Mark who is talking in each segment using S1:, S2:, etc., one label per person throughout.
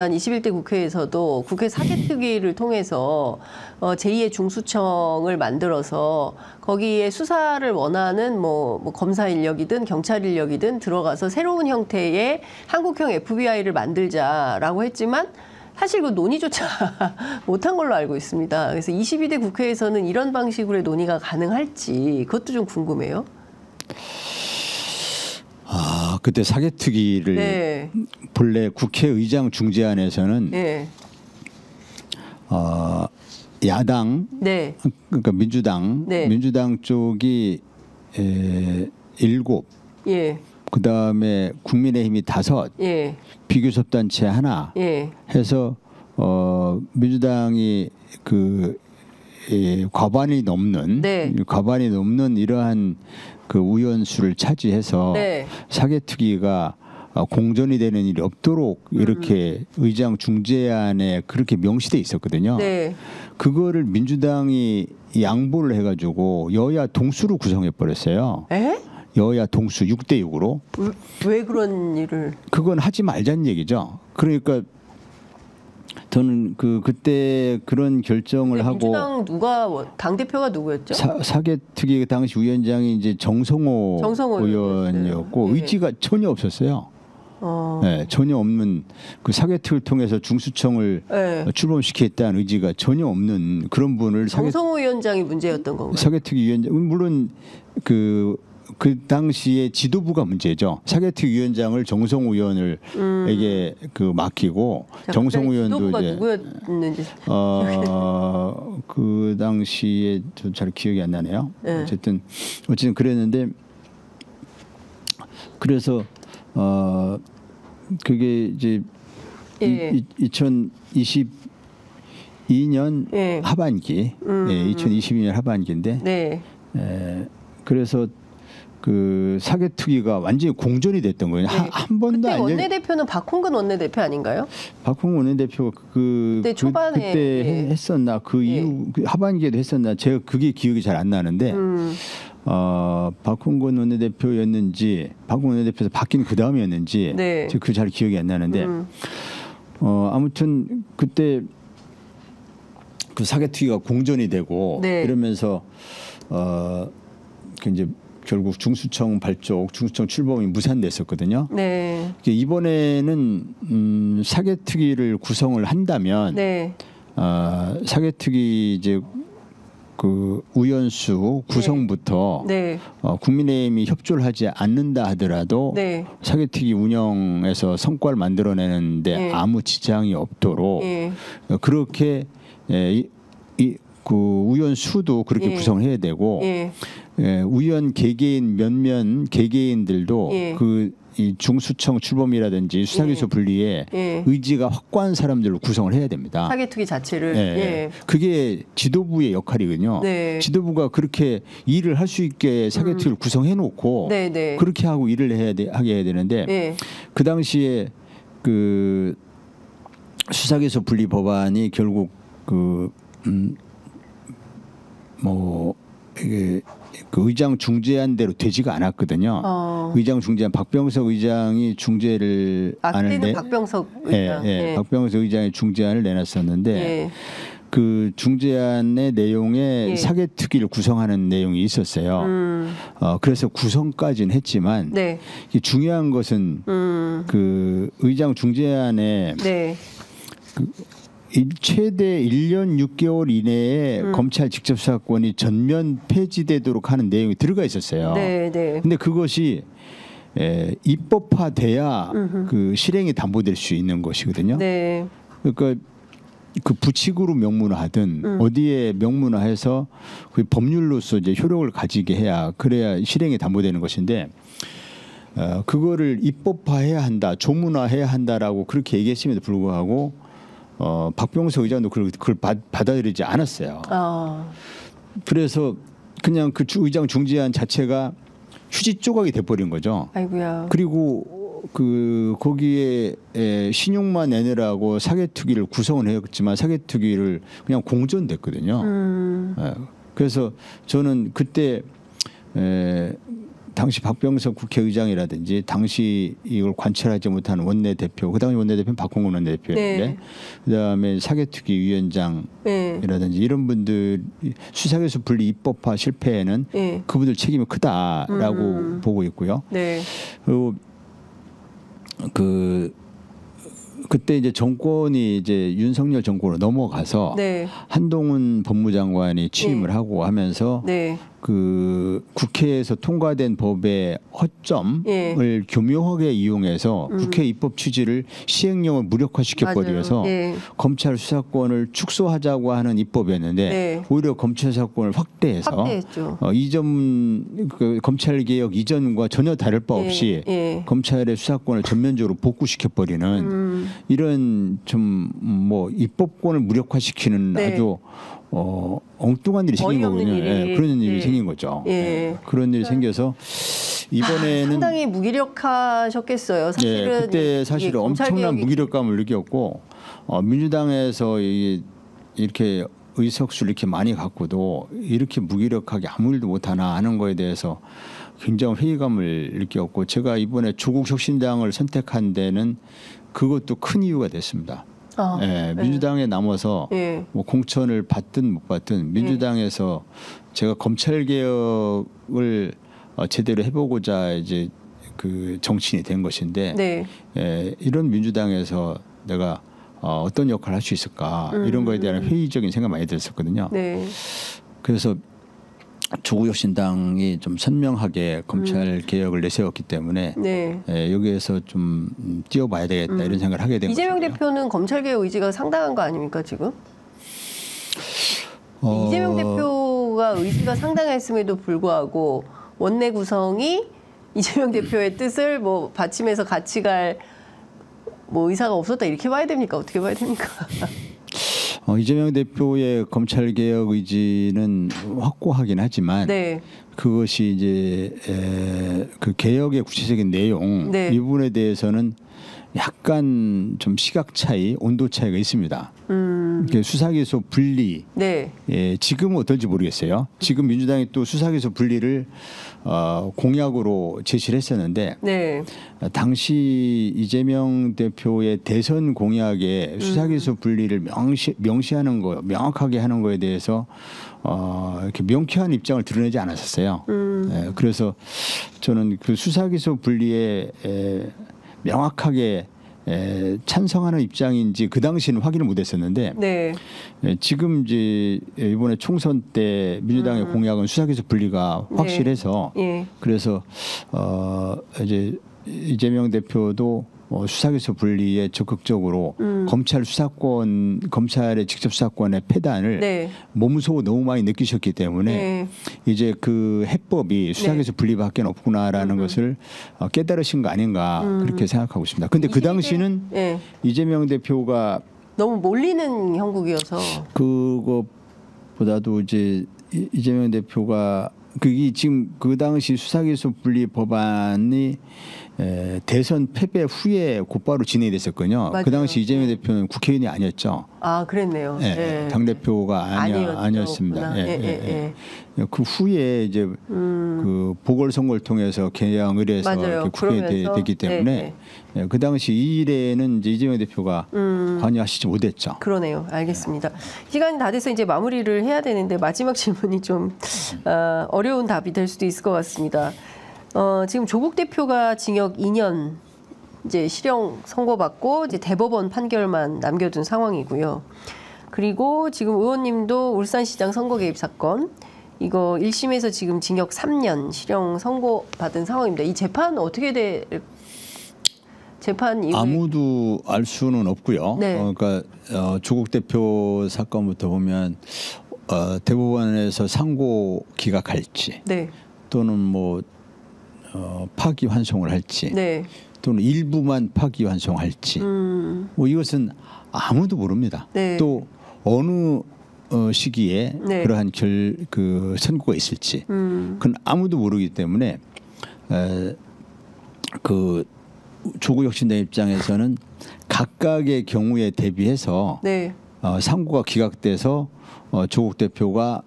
S1: 21대 국회에서도 국회 사개특위를 통해서 제2의 중수청을 만들어서 거기에 수사를 원하는 뭐 검사 인력이든 경찰 인력이든 들어가서 새로운 형태의 한국형 FBI를 만들자라고 했지만 사실 그 논의조차 못한 걸로 알고 있습니다. 그래서 22대 국회에서는 이런 방식으로의 논의가 가능할지 그것도 좀 궁금해요.
S2: 그때 사개특위를
S1: 네.
S2: 본래 국회의장 중재안에서는
S1: 네.
S2: 야당,
S1: 네.
S2: 그러니까 민주당,
S1: 네.
S2: 민주당 쪽이 7,
S1: 예.
S2: 그 다음에 국민의힘이 5,
S1: 예.
S2: 비교섭단체 하나
S1: 예.
S2: 해서 민주당이 과반이 넘는
S1: 네.
S2: 이러한 그 의원수를 차지해서
S1: 네.
S2: 사개특위가 공전이 되는 일이 없도록 이렇게 의장 중재안에 그렇게 명시돼 있었거든요.
S1: 네.
S2: 그거를 민주당이 양보를 해가지고 여야 동수로 구성해 버렸어요.
S1: 에?
S2: 여야 동수 6대 6으로.
S1: 왜 그런 일을?
S2: 그건 하지 말자는 얘기죠. 그러니까 저는 그때 그런 결정을 하고
S1: 민주당 당 대표가 누구였죠?
S2: 사개특위 당시 위원장이 이제 정성호 의원이었고
S1: 네.
S2: 의지가 전혀 없었어요. 네, 전혀 없는 그 사개특위를 통해서 중수청을
S1: 네.
S2: 출범시키겠다는 의지가 전혀 없는 그런 분을
S1: 정성호 위원장이 문제였던 건가요?
S2: 사개특위 위원장 물론 그 당시에 지도부가 문제죠. 사개특위 위원장을 정성호 의원에게 맡기고 정성호 의원도
S1: 지도부가
S2: 이제
S1: 누구였는지
S2: 그 당시에 좀 잘 기억이 안 나네요.
S1: 네.
S2: 어쨌든 그랬는데 그래서 그게 이제
S1: 예.
S2: 2022년
S1: 예.
S2: 하반기, 2022년 하반기인데
S1: 네.
S2: 그래서 그 사개특위가 완전히 공전이 됐던 거예요.
S1: 네.
S2: 한 번도
S1: 그때
S2: 안
S1: 원내대표는 박홍근 원내대표 아닌가요?
S2: 박홍근 원내대표가
S1: 그때 초반에
S2: 그때
S1: 예.
S2: 했었나 그 이후 하반기에도 했었나 제가 그게 기억이 잘 안 나는데 박홍근 원내대표였는지 박홍근 원내대표에서 바뀐 그 다음이었는지
S1: 네.
S2: 제가 그 잘 기억이 안 나는데 아무튼 그때 그 사개특위가 공전이 되고
S1: 네.
S2: 이러면서 그 이제 결국 중수청 발족, 중수청 출범이 무산됐었거든요.
S1: 네.
S2: 이번에는 사개특위를 구성을 한다면
S1: 네.
S2: 사개특위 이제 그 의원수 구성부터
S1: 네.
S2: 국민의힘이 협조를 하지 않는다 하더라도
S1: 네.
S2: 사개특위 운영에서 성과를 만들어내는데
S1: 네.
S2: 아무 지장이 없도록
S1: 예.
S2: 그렇게 그 의원 수도 그렇게
S1: 예.
S2: 구성을 해야 되고
S1: 예.
S2: 의원 개개인 몇몇 개개인들도
S1: 예.
S2: 이 중수청 출범이라든지 수사기소 분리에
S1: 예.
S2: 의지가 확고한 사람들로 구성을 해야 됩니다.
S1: 사개특위 자체를.
S2: 예.
S1: 예.
S2: 그게 지도부의 역할이거든요.
S1: 네.
S2: 지도부가 그렇게 일을 할 수 있게 사개특위를 구성해 놓고
S1: 네, 네.
S2: 그렇게 하고 일을 하게 해야 되는데
S1: 예.
S2: 그 당시에 그 수사기소 분리 법안이 결국 이게 그 의장 중재안대로 되지가 않았거든요. 의장 중재안 박병석 의장이 중재를
S1: 그때는 박병석 의장.
S2: 예. 박병석 의장이 중재안을 내놨었는데
S1: 예.
S2: 그 중재안의 내용에
S1: 예.
S2: 사개특위를 구성하는 내용이 있었어요. 그래서 구성까지는 했지만
S1: 네.
S2: 이게 중요한 것은 그 의장 중재안에
S1: 네.
S2: 최대 1년 6개월 이내에 검찰 직접 수사권이 전면 폐지되도록 하는 내용이 들어가 있었어요.
S1: 네, 네.
S2: 근데 그것이 입법화돼야 그 실행이 담보될 수 있는 것이거든요.
S1: 네.
S2: 그러니까 그 부칙으로 명문화하든 어디에 명문화해서 그 법률로서 이제 효력을 가지게 해야 그래야 실행이 담보되는 것인데 그거를 입법화해야 한다, 조문화해야 한다라고 그렇게 얘기했음에도 불구하고 박병석 의장도 그걸 받아들이지 않았어요. 그래서 그냥 그 의장 중재안 자체가 휴지 조각이 돼버린 거죠.
S1: 아이고야.
S2: 그리고 거기에 신용만 내느라고 사개특위를 구성을 했지만 사개특위를 그냥 공전됐거든요. 그래서 저는 그때 당시 박병석 국회의장이라든지 당시 이걸 관철하지 못한 원내대표, 그 당시 원내대표는 박홍근 원내대표였는데
S1: 네.
S2: 그다음에 사개특위 위원장이라든지 이런 분들 수사기소 분리 입법화 실패에는
S1: 네.
S2: 그분들 책임이 크다라고 보고 있고요.
S1: 네.
S2: 그리고 그때 이제 정권이 이제 윤석열 정권으로 넘어가서
S1: 네.
S2: 한동훈 법무장관이 취임을
S1: 네.
S2: 하고 하면서
S1: 네.
S2: 그 국회에서 통과된 법의 허점을
S1: 예.
S2: 교묘하게 이용해서 국회 입법 취지를 시행령을 무력화시켜 버려서
S1: 맞아요. 예.
S2: 검찰 수사권을 축소하자고 하는 입법이었는데
S1: 네.
S2: 오히려 검찰 수사권을 확대해서
S1: 확대했죠.
S2: 이전 그 검찰 개혁 이전과 전혀 다를 바 없이
S1: 예.
S2: 검찰의 수사권을 전면적으로 복구시켜 버리는 이런 좀 뭐 입법권을 무력화시키는
S1: 네.
S2: 아주 엉뚱한 일이 생긴
S1: 어이없는
S2: 거군요.
S1: 일이.
S2: 예, 그런 일이
S1: 예.
S2: 생긴 거죠.
S1: 예.
S2: 예, 그런 일이 생겨서 이번에는
S1: 상당히 무기력하셨겠어요. 사실은
S2: 예, 그때 사실
S1: 이게 검찰
S2: 엄청난
S1: 개혁이-
S2: 무기력감을 느꼈고 민주당에서 이렇게 의석수를 이렇게 많이 갖고도 이렇게 무기력하게 아무 일도 못하나 하는 거에 대해서 굉장히 회의감을 느꼈고 제가 이번에 조국혁신당을 선택한 데는 그것도 큰 이유가 됐습니다.
S1: 아,
S2: 예, 민주당에 남아서
S1: 예.
S2: 뭐 공천을 받든 못 받든 민주당에서 제가 검찰 개혁을 제대로 해보고자 이제 그 정치인이 된 것인데
S1: 네.
S2: 이런 민주당에서 내가 어떤 역할을 할 수 있을까 이런 거에 대한 회의적인 생각 많이 들었었거든요.
S1: 네.
S2: 그래서 조국혁신당이 좀 선명하게 검찰 개혁을 내세웠기 때문에
S1: 네.
S2: 여기에서 좀 뛰어봐야 되겠다 이런 생각을 하게 된
S1: 이재명
S2: 것이고요.
S1: 대표는 검찰 개혁 의지가 상당한 거 아닙니까 지금? 이재명 대표가 의지가 상당했음에도 불구하고 원내 구성이 이재명 대표의 뜻을 뭐 받침해서 같이 갈 뭐 의사가 없었다 이렇게 봐야 됩니까? 어떻게 봐야 됩니까?
S2: 이재명 대표의 검찰 개혁 의지는 확고하긴 하지만
S1: 네.
S2: 그것이 이제 그 개혁의 구체적인 내용
S1: 네.
S2: 이 부분에 대해서는 약간 좀 시각 차이, 온도 차이가 있습니다. 수사기소 분리
S1: 네.
S2: 지금은 어떨지 모르겠어요. 지금 민주당이 또 수사기소 분리를 공약으로 제시를 했었는데
S1: 네.
S2: 당시 이재명 대표의 대선 공약에 수사기소 분리를 명시하는 거, 명확하게 하는 거에 대해서 이렇게 명쾌한 입장을 드러내지 않았었어요. 그래서 저는 그 수사기소 분리에 명확하게 찬성하는 입장인지 그 당시는 확인을 못했었는데
S1: 네.
S2: 지금 이제 이번에 총선 때 민주당의 공약은 수사기소 분리가 확실해서
S1: 예.
S2: 그래서 이제 이재명 대표도 수사기소 분리에 적극적으로 검찰 수사권, 검찰의 직접 수사권의 폐단을
S1: 네.
S2: 몸소 너무 많이 느끼셨기 때문에
S1: 네.
S2: 이제 그 해법이 수사기소 분리밖에 없구나라는 것을 깨달으신 거 아닌가 그렇게 생각하고 있습니다. 근데 그 당시는
S1: 예.
S2: 이재명 대표가
S1: 너무 몰리는 형국이어서
S2: 그것보다도 이제 이재명 대표가 그게 지금 그 당시 수사기소 분리 법안이 대선 패배 후에 곧바로 진행이 됐었거든요.
S1: 맞아요.
S2: 그 당시 이재명 대표는 국회의원이 아니었죠.
S1: 아 그랬네요. 예.
S2: 당 대표가 아니었습니다. 그 후에 이제 그 보궐선거를 통해서 개항을 해서
S1: 맞아요.
S2: 이렇게 국회의원이 됐기 때문에 그 당시 이 일에는 이제 이재명 대표가 관여하시지 못했죠.
S1: 그러네요. 알겠습니다. 시간이 다 돼서 이제 마무리를 해야 되는데 마지막 질문이 좀 어려운 답이 될 수도 있을 것 같습니다. 지금 조국 대표가 징역 2년 이제 실형 선고받고 이제 대법원 판결만 남겨둔 상황이고요. 그리고 지금 의원님도 울산시장 선거 개입 사건 이거 1심에서 지금 징역 3년 실형 선고받은 상황입니다. 이 재판 어떻게 재판 이후에
S2: 아무도 알 수는 없고요.
S1: 네.
S2: 그러니까 조국 대표 사건부터 보면 대법원에서 상고 기각할지
S1: 네.
S2: 또는 뭐 파기환송을 할지
S1: 네.
S2: 또는 일부만 파기환송할지 뭐 이것은 아무도 모릅니다.
S1: 네.
S2: 또 어느 시기에
S1: 네.
S2: 그러한 그 선고가 있을지 그건 아무도 모르기 때문에 그 조국혁신당 입장에서는 각각의 경우에 대비해서
S1: 네.
S2: 상고가 기각돼서 조국 대표가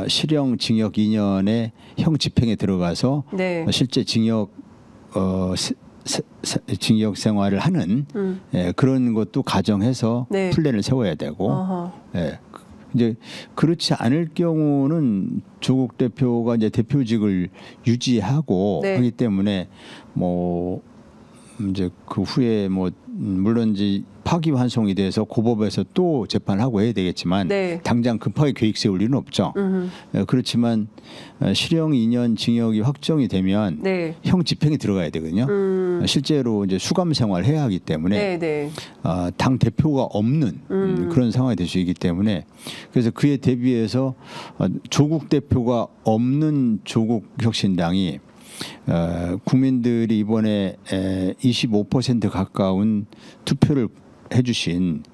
S2: 실형 징역 2년에 형 집행에 들어가서
S1: 네.
S2: 실제 징역 징역 생활을 하는 그런 것도 가정해서
S1: 네.
S2: 플랜을 세워야 되고
S1: 어허.
S2: 이제 그렇지 않을 경우는 조국 대표가 이제 대표직을 유지하고
S1: 네.
S2: 하기 때문에 뭐 이제 그 후에 뭐 물론 이제 파기환송이 돼서 고법에서 또 재판을 하고 해야 되겠지만
S1: 네.
S2: 당장 급하게 계획 세울 일은 없죠. 그렇지만 실형 2년 징역이 확정이 되면
S1: 네.
S2: 형 집행이 들어가야 되거든요. 실제로 이제 수감 생활을 해야 하기 때문에
S1: 네. 네.
S2: 당 대표가 없는 그런 상황이 될 수 있기 때문에 그래서 그에 대비해서 조국 대표가 없는 조국 혁신당이 국민들이 이번에 25% 가까운 투표를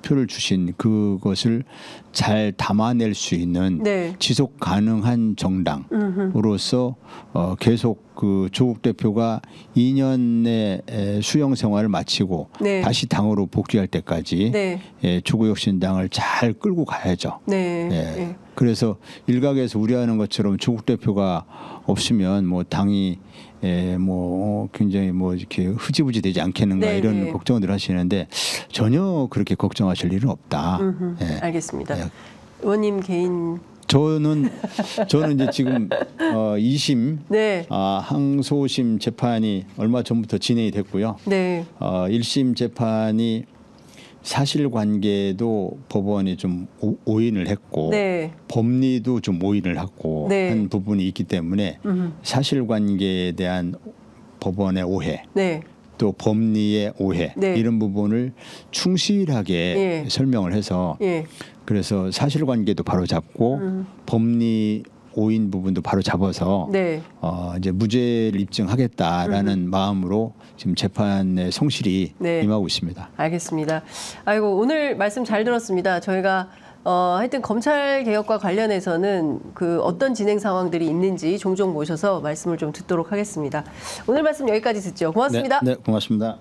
S2: 표를 주신 그것을 잘 담아낼 수 있는
S1: 네.
S2: 지속 가능한 정당으로서 계속 그 조국 대표가 2년 내 수용 생활을 마치고
S1: 네.
S2: 다시 당으로 복귀할 때까지
S1: 네.
S2: 조국혁신당을 잘 끌고 가야죠.
S1: 네.
S2: 예.
S1: 네.
S2: 그래서 일각에서 우려하는 것처럼 조국 대표가 없으면 뭐 당이 뭐 굉장히 뭐 이렇게 흐지부지 되지 않겠는가
S1: 네,
S2: 이런
S1: 네.
S2: 걱정들 하시는데 전혀 그렇게 걱정하실 일은 없다. 예.
S1: 알겠습니다.
S2: 예.
S1: 의원님 개인
S2: 저는 이제 지금 2심
S1: 네.
S2: 항소심 재판이 얼마 전부터 진행이 됐고요.
S1: 네.
S2: 1심 재판이 사실관계도 법원이 좀 오인을 했고
S1: 네.
S2: 법리도 좀 오인을 하고
S1: 네.
S2: 한 부분이 있기 때문에 사실관계에 대한 법원의 오해
S1: 네.
S2: 또 법리의 오해
S1: 네.
S2: 이런 부분을 충실하게
S1: 예.
S2: 설명을 해서
S1: 예.
S2: 그래서 사실관계도 바로 잡고 법리 오인 부분도 바로 잡아서
S1: 네.
S2: 이제 무죄를 입증하겠다라는 마음으로 지금 재판에 성실히
S1: 네.
S2: 임하고 있습니다.
S1: 알겠습니다. 아이고 오늘 말씀 잘 들었습니다. 저희가 하여튼 검찰 개혁과 관련해서는 그 어떤 진행 상황들이 있는지 종종 모셔서 말씀을 좀 듣도록 하겠습니다. 오늘 말씀 여기까지 듣죠. 고맙습니다.
S2: 네, 고맙습니다.